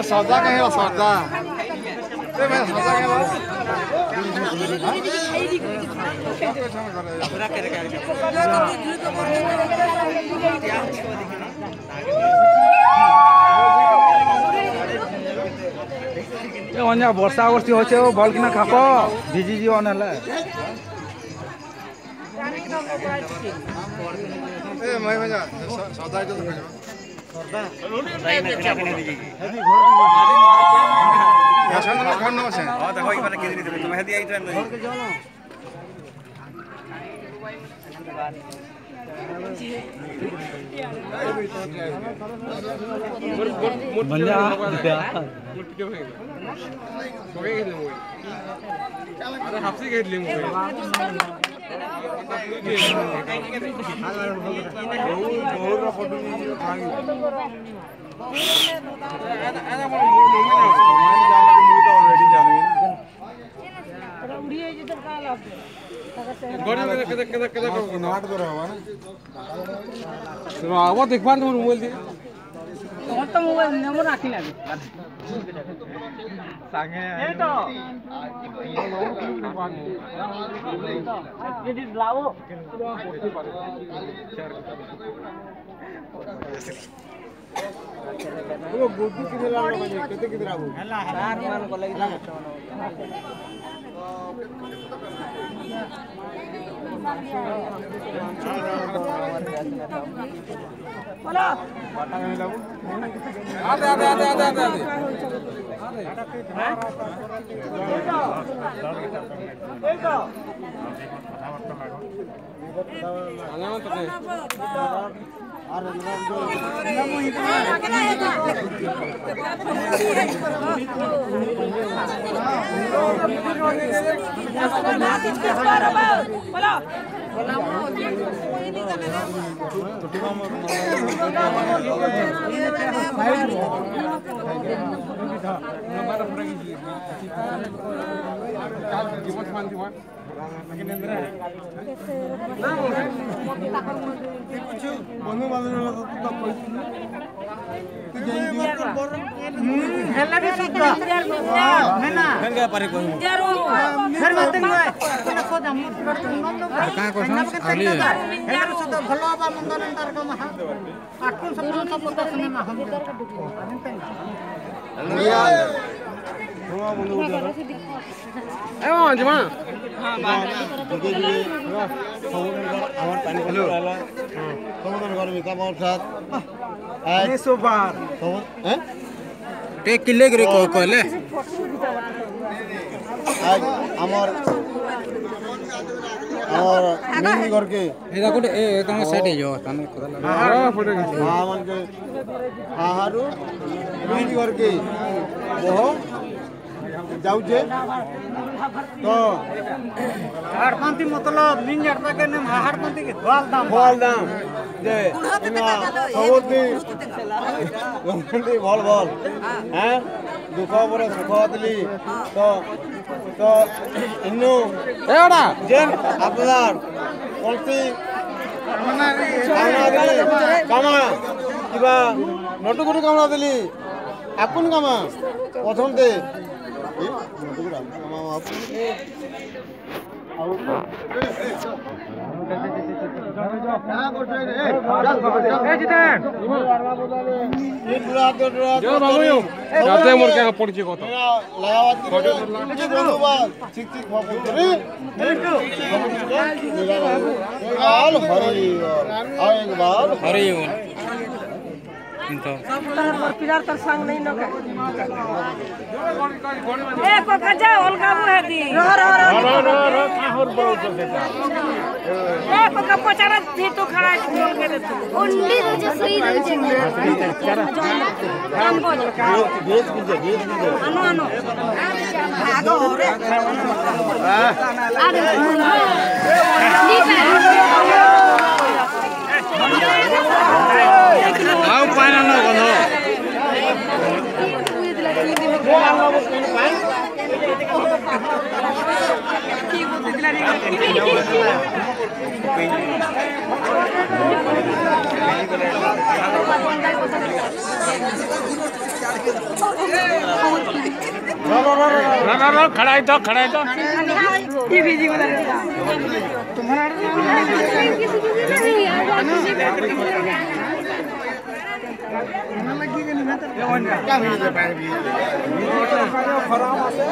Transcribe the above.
सौदा कहीं हो सौदा मैं सौदा अन्य वर्षा वर्षी होचे भल किना खाप भिजी जीव नले ए मैं मजा सौदा जो सौदा कौन ना से हां देखो एक बार केदी देबे तुम हेदी आई टाइम बंजा अरे हाफसी घेतली मुळे देखभाल तुम मोबाइल दिए तो मोबाइल नंबर राखी लागे सांगे ये तो ये दिस लाओ वो गुड्डू किने लानो बजे केते किते राबो हला हार मान को लगी ना बोला बाटा में लाओ आदे किले कहले हमर मिनी घर के एदा कोटे ए कम सेट हे जो तने कोला हां फोटो हां मन के हाहारु मिनी घर के वो जाऊ जे तो हारपंती मतलब मिन जड़ता के ने हारपंती के फल दाम जे सबोती गंदी भल भल हैं दुख पर सुख दिली तो इन्नु एड़ा जेन आपदार कोलती कामा किबा नटुकुरी कामा दिली आपुन कामा पछनते नटुकुरा कामा आपुन तार पर पिरार तर संग नहीं न का ए को कजा ओलगा है दी रो का होर बोल तो से ए को पचारा थी तो खड़ा बोल के दे तू ओनली जो सही रह काम बोल भेज दीजिए अनु अनु आगो रे आगे आओ पाना न गनो खड़ा है तो ये बीजी वाला तुम्हारा क्या भेज दे पानी भी खराब আছে